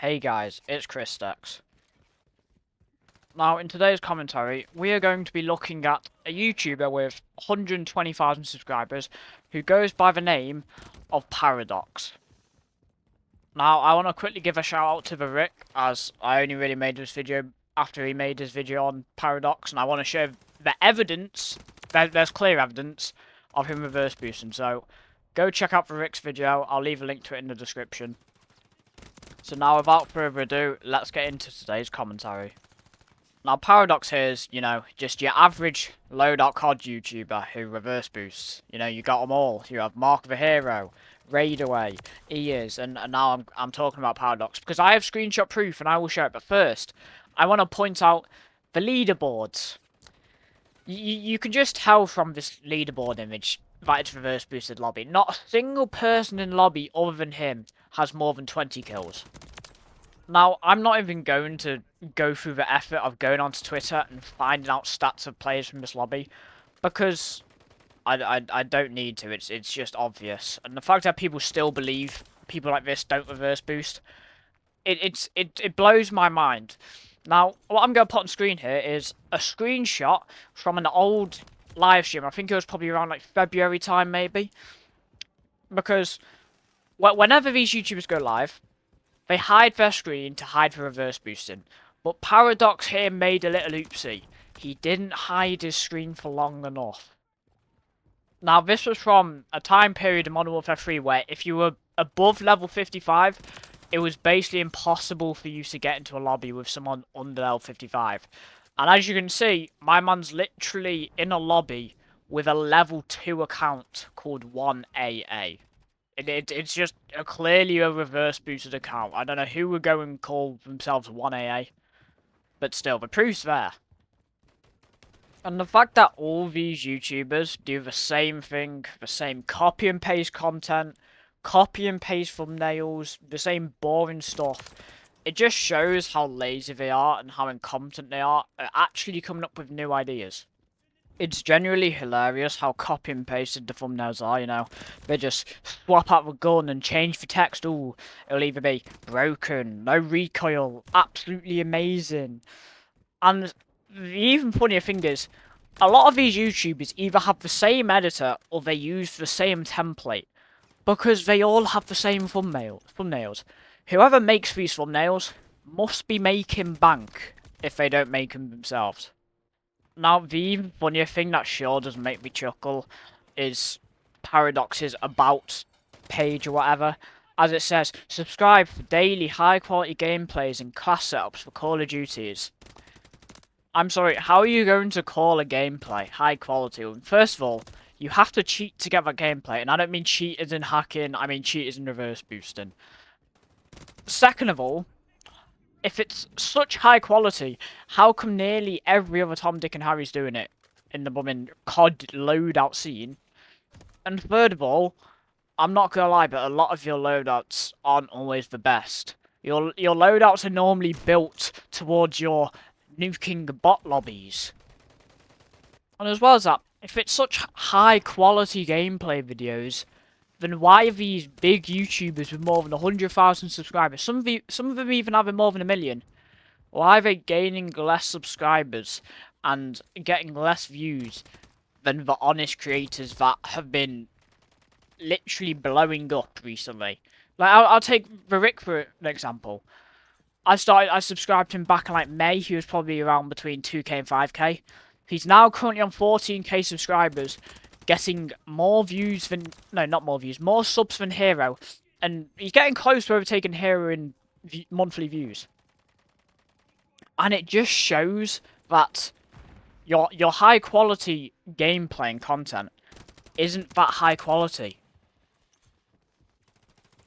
Hey guys, it's Christex. Now, in today's commentary, we are going to be looking at a YouTuber with 120,000 subscribers who goes by the name of Paradox. Now, I want to quickly give a shout out to the Rick, as I only really made this video after he made his video on Paradox, and I want to show the evidence, there's clear evidence, of him reverse boosting. So, go check out the Rick's video, I'll leave a link to it in the description. So now, without further ado, let's get into today's commentary. Now, Paradox here is, just your average loadout CoD YouTuber who reverse boosts. You got them all. You have Mark the Hero, Raidaway, Ears, and now I'm talking about Paradox because I have screenshot proof and I will show it. But first, I want to point out the leaderboards. You can just tell from this leaderboard image that it's reverse boosted lobby. Not a single person in lobby other than him has more than 20 kills. Now, I'm not even going to go through the effort of going onto Twitter and finding out stats of players from this lobby, because I don't need to. It's just obvious, and the fact that people still believe people like this don't reverse boost, it blows my mind. Now, what I'm going to put on screen here is a screenshot from an old live stream. I think it was probably around like February time, maybe, because whenever these YouTubers go live, they hide their screen to hide the reverse boosting. But Paradox here made a little oopsie. He didn't hide his screen for long enough. Now, this was from a time period in Modern Warfare 3 where if you were above level 55, it was basically impossible for you to get into a lobby with someone under level 55. And as you can see, my man's literally in a lobby with a level 2 account called 1AA. It's just clearly a reverse boosted account. I don't know who would go and call themselves 1AA. But still, the proof's there. And the fact that all these YouTubers do the same thing, the same copy and paste content, copy and paste thumbnails, the same boring stuff, it just shows how lazy they are and how incompetent they are at actually coming up with new ideas. It's genuinely hilarious how copy and pasted the thumbnails are, They just swap out the gun and change the text. Ooh, it'll either be broken, no recoil, absolutely amazing. And the even funnier thing is, a lot of these YouTubers either have the same editor or they use the same template. Because they all have the same thumbnails. Whoever makes these thumbnails must be making bank if they don't make them themselves. Now, the even funnier thing that sure does make me chuckle is Paradox's about page or whatever. As it says, subscribe for daily high quality gameplays and class setups for Call of Duties. I'm sorry, how are you going to call a gameplay high quality? Well, first of all, you have to cheat to get that gameplay. And I don't mean cheat as in hacking, I mean cheat as in reverse boosting. Second of all, if it's such high quality, how come nearly every other Tom, Dick and Harry's doing it in the bumming COD loadout scene? And third of all, I'm not gonna lie, but a lot of your loadouts aren't always the best. Your loadouts are normally built towards your nuking bot lobbies. And as well as that, if it's such high quality gameplay videos, then why are these big YouTubers with more than 100,000 subscribers, some of them even having more than 1 million, why are they gaining less subscribers and getting less views than the honest creators that have been literally blowing up recently? Like, I'll take the Rick for an example. I subscribed to him back in like May. He was probably around between 2k and 5k. He's now currently on 14k subscribers, getting more views than... No, not more views. More subs than Hero. And he's getting close to overtaking Hero in monthly views. And it just shows that your high quality gameplay and content isn't that high quality.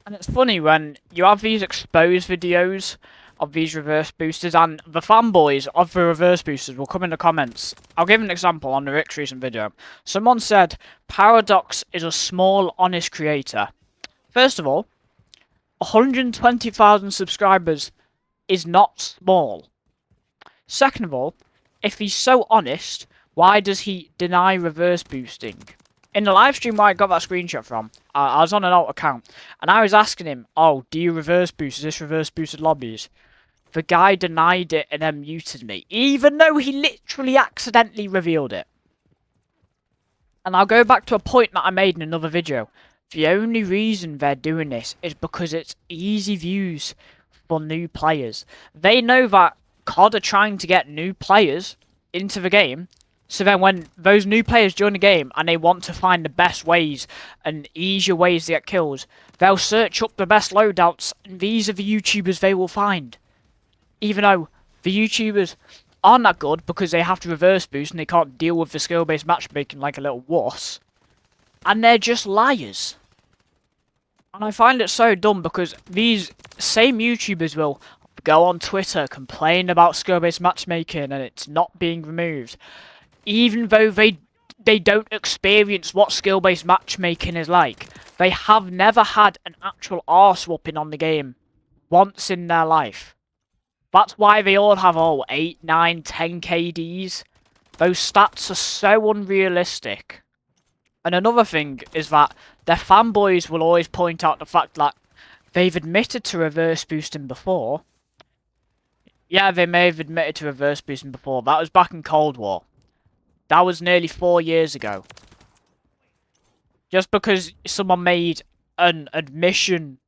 And it's funny when you have these exposed videos of these reverse boosters, and the fanboys of the reverse boosters will come in the comments. I'll give an example on the Rick's recent video. Someone said, Paradox is a small, honest creator. First of all, 120,000 subscribers is not small. Second of all, if he's so honest, why does he deny reverse boosting? In the live stream where I got that screenshot from, I was on an alt account, and I was asking him, oh, do you reverse boost? Is this reverse boosted lobbies? The guy denied it and then muted me, even though he literally accidentally revealed it. And I'll go back to a point that I made in another video. The only reason they're doing this is because it's easy views for new players. They know that CoD are trying to get new players into the game, so then when those new players join the game and they want to find the best ways and easier ways to get kills, they'll search up the best loadouts, and these are the YouTubers they will find. Even though the YouTubers aren't that good because they have to reverse boost and they can't deal with the skill-based matchmaking like a little wuss. And they're just liars. And I find it so dumb because these same YouTubers will go on Twitter, complain about skill-based matchmaking and it's not being removed. Even though they don't experience what skill-based matchmaking is like. They have never had an actual arse whooping on the game once in their life. That's why they all have, 8, 9, 10 KDs. Those stats are so unrealistic. And another thing is that their fanboys will always point out the fact that they've admitted to reverse boosting before. Yeah, they may have admitted to reverse boosting before. That was back in Cold War. That was nearly 4 years ago. Just because someone made an admitting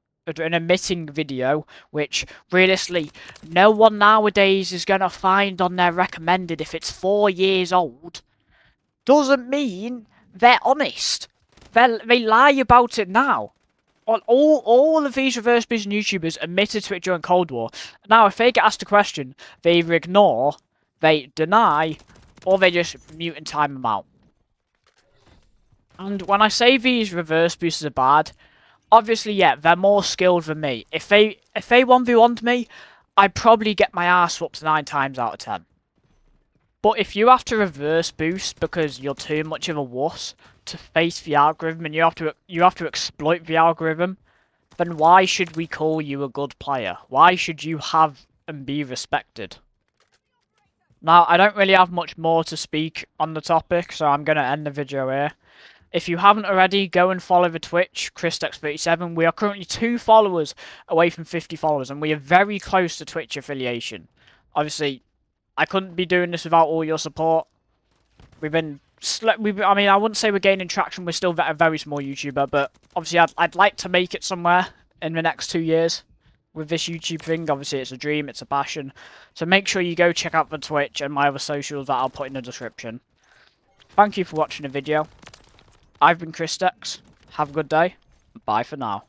video, which realistically no one nowadays is going to find on their recommended if it's 4 years old, doesn't mean they're honest. They lie about it now. All of these reverse boosting YouTubers admitted to it during Cold War. Now, if they get asked a question, they either ignore, they deny, or they just mute and time them out. And when I say these reverse boosters are bad, obviously, yeah, they're more skilled than me. If they 1v1'd me, I'd probably get my ass whooped 9 times out of 10. But if you have to reverse boost because you're too much of a wuss to face the algorithm and you have to exploit the algorithm, then why should we call you a good player? Why should you have and be respected? Now, I don't really have much more to speak on the topic, so I'm going to end the video here. If you haven't already, go and follow the Twitch, ChrisDex37. We are currently 2 followers away from 50 followers, and we are very close to Twitch affiliation. Obviously, I couldn't be doing this without all your support. I mean, I wouldn't say we're gaining traction. We're still a very small YouTuber, but obviously, I'd like to make it somewhere in the next 2 years with this YouTube thing. Obviously, it's a dream, it's a passion. So make sure you go check out the Twitch and my other socials that I'll put in the description. Thank you for watching the video. I've been ChrisDex. Have a good day. Bye for now.